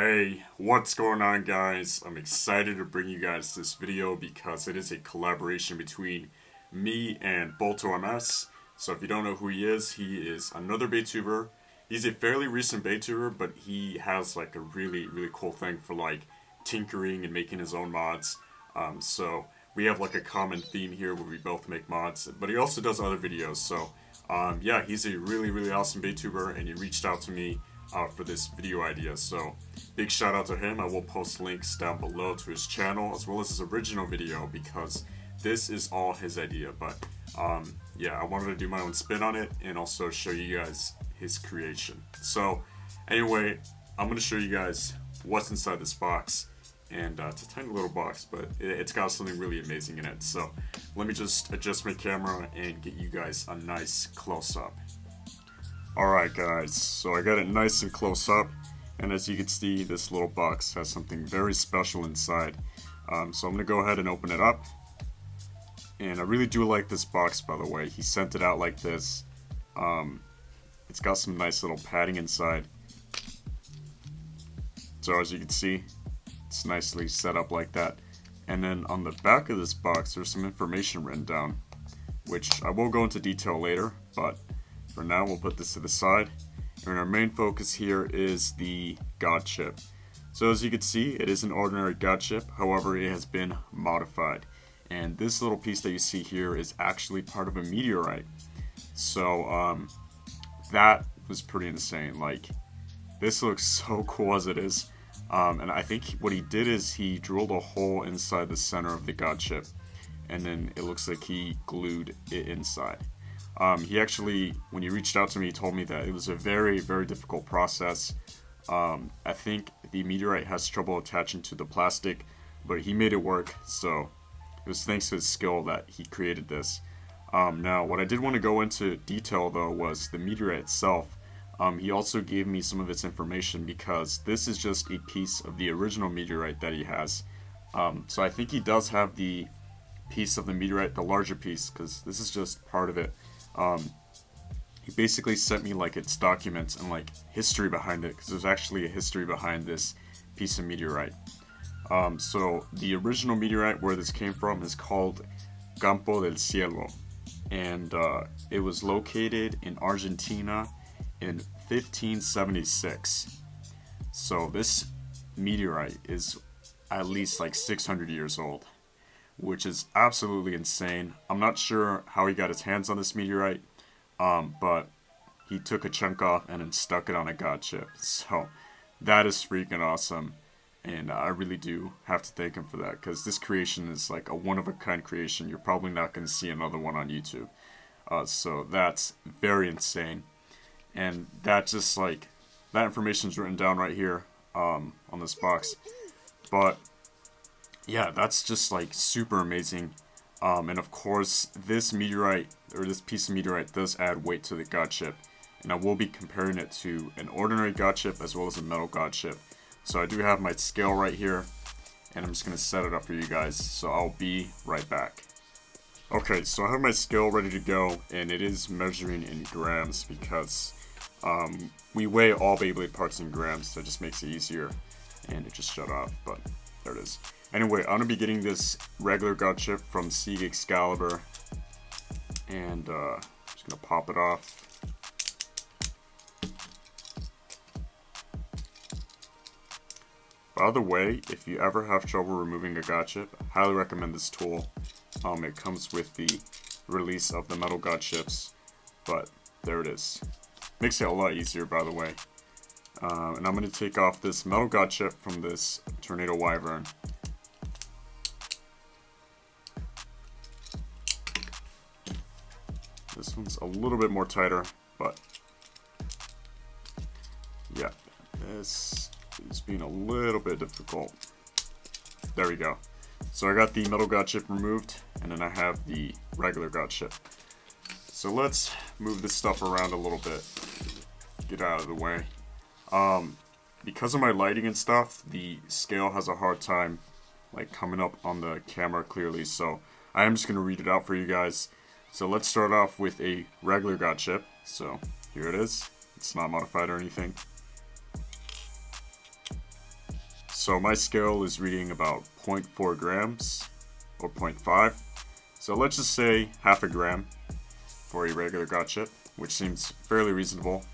Hey, what's going on, guys? I'm excited to bring you guys this video because it is a collaboration between me and boltoms. So if you don't know who he is another Beytuber. He's a fairly recent Beytuber, but he has like a really cool thing for like tinkering and making his own mods. So we have like a common theme here where we both make mods, but he also does other videos. So yeah, he's a really awesome Beytuber, and he reached out to me for this video idea. So big shout out to him. I will post links down below to his channel as well as his original video because this is all his idea. But yeah, I wanted to do my own spin on it and also show you guys his creation. So anyway, I'm going to show you guys what's inside this box. And it's a tiny little box, but it's got something really amazing in it. So let me just adjust my camera and get you guys a nice close-up. Alright guys, so I got it nice and close up, and as you can see, this little box has something very special inside. So I'm going to go ahead and open it up. And I really do like this box, by the way. He sent it out like this. It's got some nice little padding inside. So as you can see, it's nicely set up like that. And then on the back of this box, there's some information written down, which I will go into detail later, but for now, we'll put this to the side. And our main focus here is the God chip. So as you can see, it is an ordinary God chip. However, it has been modified. And this little piece that you see here is actually part of a meteorite. So that was pretty insane. Like, this looks so cool as it is. And I think what he did is he drilled a hole inside the center of the God chip. And then it looks like he glued it inside. He actually, when he reached out to me, he told me that it was a very difficult process. I think the meteorite has trouble attaching to the plastic, but he made it work, so it was thanks to his skill that he created this. Now, what I did want to go into detail, though, was the meteorite itself. He also gave me some of its information because this is just a piece of the original meteorite that he has. So I think he does have the piece of the meteorite, the larger piece, because this is just part of it. He basically sent me like its documents and like history behind it, because there's actually a history behind this piece of meteorite. So the original meteorite where this came from is called Campo del Cielo, and it was located in Argentina in 1576. So this meteorite is at least like 600 years old, which is absolutely insane. I'm not sure how he got his hands on this meteorite, but he took a chunk off and then stuck it on a God chip. So that is freaking awesome, and I really do have to thank him for that, because this creation is like a one-of-a-kind creation. You're probably not going to see another one on YouTube. So that's very insane, and that just like, that information is written down right here on this box. But yeah, that's just like super amazing. And of course, this meteorite, or this piece of meteorite, does add weight to the God chip. And I will be comparing it to an ordinary God chip as well as a metal God chip. So I do have my scale right here, and I'm just going to set it up for you guys. So I'll be right back. Okay, so I have my scale ready to go, and it is measuring in grams because we weigh all Beyblade parts in grams, so it just makes it easier. And it just shut off, but there it is. Anyway, I'm going to be getting this regular God chip from Sieg Excalibur, and I'm just going to pop it off. By the way, if you ever have trouble removing a God chip, I highly recommend this tool. It comes with the release of the metal God chips, but there it is. Makes it a lot easier, by the way. And I'm going to take off this metal God chip from this Tornado Wyvern. This one's a little bit more tighter, but yeah, this is being a little bit difficult. There we go. So I got the metal God chip removed, and then I have the regular God chip. So let's move this stuff around a little bit. Get out of the way. Because of my lighting and stuff, the scale has a hard time like coming up on the camera clearly, so I am just going to read it out for you guys. So let's start off with a regular God chip. So here it is. It's not modified or anything. So my scale is reading about 0.4 grams or 0.5. So let's just say half a gram for a regular God chip, which seems fairly reasonable.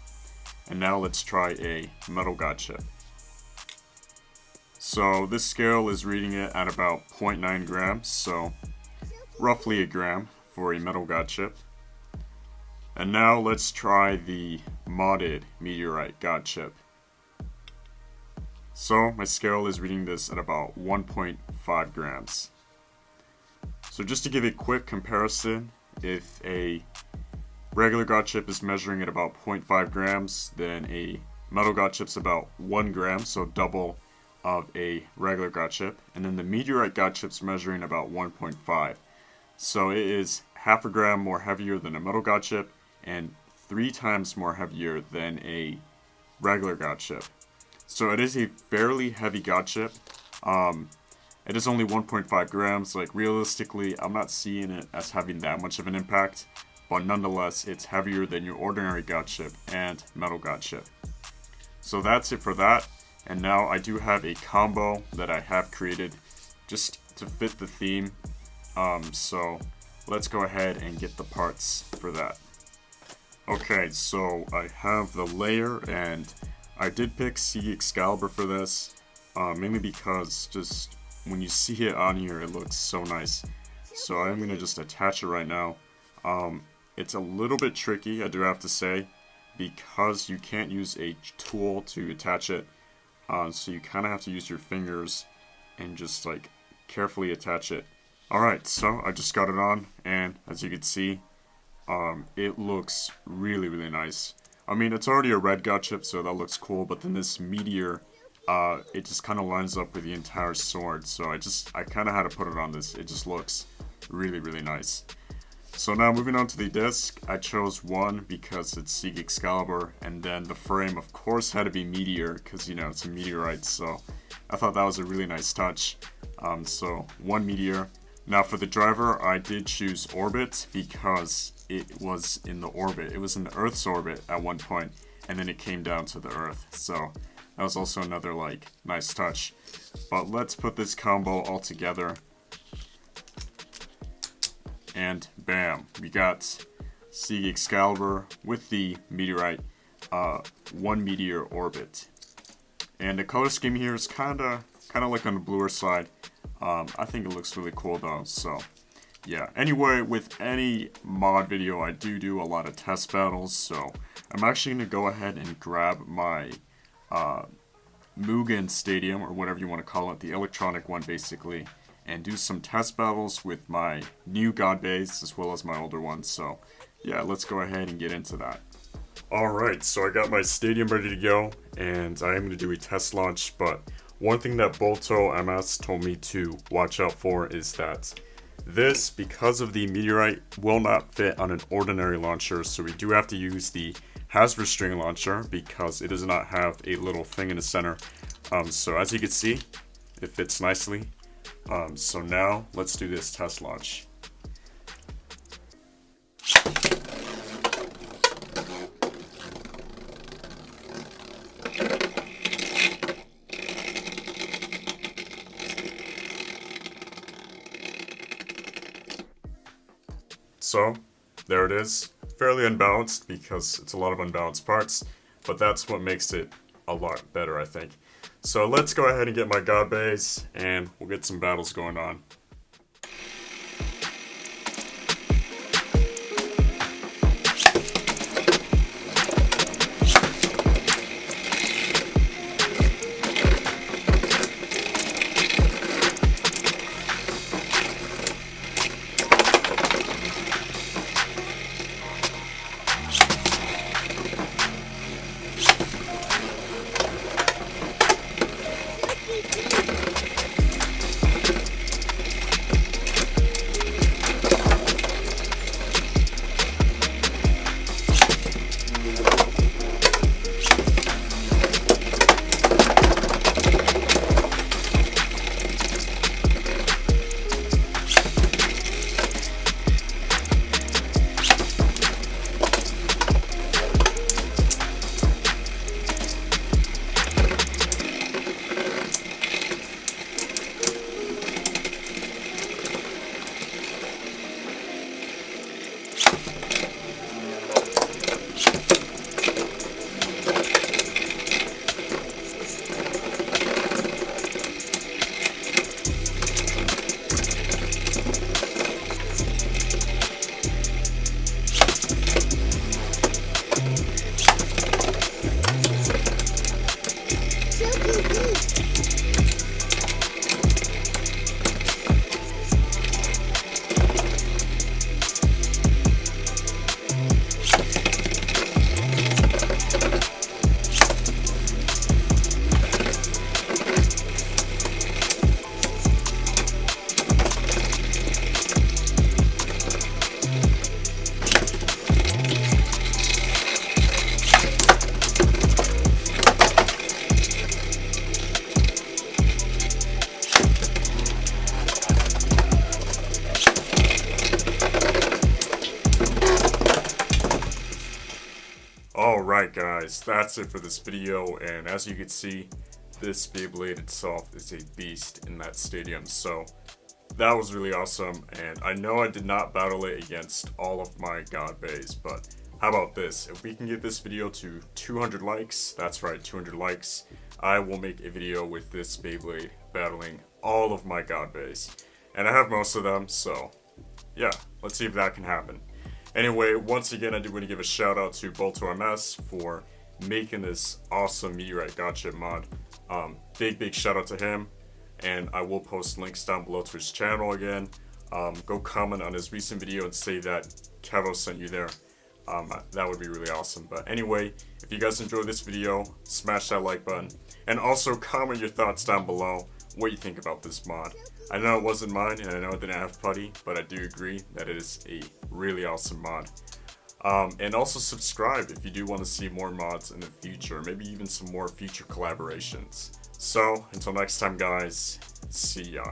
And now let's try a metal God chip. So this scale is reading it at about 0.9 grams, so roughly a gram for a metal God chip. And now let's try the modded meteorite God chip. So my scale is reading this at about 1.5 grams. So just to give a quick comparison, if a regular God chip is measuring at about 0.5 grams, then a metal God chip's about 1 gram, so double of a regular God chip. And then the meteorite God chip's measuring about 1.5. So it is half a gram more heavier than a metal God chip and 3 times more heavier than a regular God chip. So it is a fairly heavy God chip. It is only 1.5 grams. Like, realistically, I'm not seeing it as having that much of an impact, but nonetheless, it's heavier than your ordinary God chip and metal God chip. So that's it for that. And now I do have a combo that I have created just to fit the theme. So let's go ahead and get the parts for that. Okay, so I have the layer, and I did pick Sea Excalibur for this, mainly because just when you see it on here, it looks so nice. So I'm going to just attach it right now. It's a little bit tricky, I do have to say, because you can't use a tool to attach it. So you kind of have to use your fingers and just like carefully attach it. Alright, so I just got it on, and as you can see, it looks really, really nice. I mean, it's already a red God chip, so that looks cool, but then this meteor, it just kind of lines up with the entire sword, so I kind of had to put it on this. It just looks really, really nice. So now moving on to the disc, I chose one because it's Sea Excalibur, and then the frame of course had to be meteor, because you know, it's a meteorite, so I thought that was a really nice touch. So one meteor. Now for the driver, I did choose orbit because it was in the orbit. It was in the Earth's orbit at one point, and then it came down to the Earth. So that was also another like nice touch. But let's put this combo all together. And bam, we got Sea Excalibur with the meteorite, one meteor orbit. And the color scheme here is kind of like on the bluer side. I think it looks really cool though, so yeah. Anyway, with any mod video, I do a lot of test battles, so I'm actually going to go ahead and grab my Mugen Stadium, or whatever you want to call it, the electronic one basically, and do some test battles with my new God base as well as my older one. So yeah, let's go ahead and get into that. Alright, so I got my stadium ready to go, and I am going to do a test launch, but one thing that Bolto MS told me to watch out for is that this, because of the meteorite, will not fit on an ordinary launcher, so we do have to use the Hasbro string launcher because it does not have a little thing in the center. So as you can see, it fits nicely. So now let's do this test launch. So, there it is. Fairly unbalanced because it's a lot of unbalanced parts, but that's what makes it a lot better, I think. So let's go ahead and get my God base, and we'll get some battles going on. guys, that's it for this video, and as you can see, this Beyblade itself is a beast in that stadium, so that was really awesome. And I know I did not battle it against all of my god bays, but how about this? If we can get this video to 200 likes, that's right, 200 likes, I will make a video with this Beyblade battling all of my god bays. And I have most of them, so yeah, let's see if that can happen. Anyway, once again, I do want to give a shout out to boltoms for making this awesome METEORITE gotcha mod. Big shout out to him, and I will post links down below to his channel again. Go comment on his recent video and say that Kevo sent you there. That would be really awesome. But anyway, if you guys enjoyed this video, smash that like button, and also comment your thoughts down below, what you think about this mod. I know it wasn't mine, and I know it didn't have putty, but I do agree that it is a really awesome mod. And also subscribe if you do want to see more mods in the future, maybe even some more future collaborations. So, until next time guys, see ya.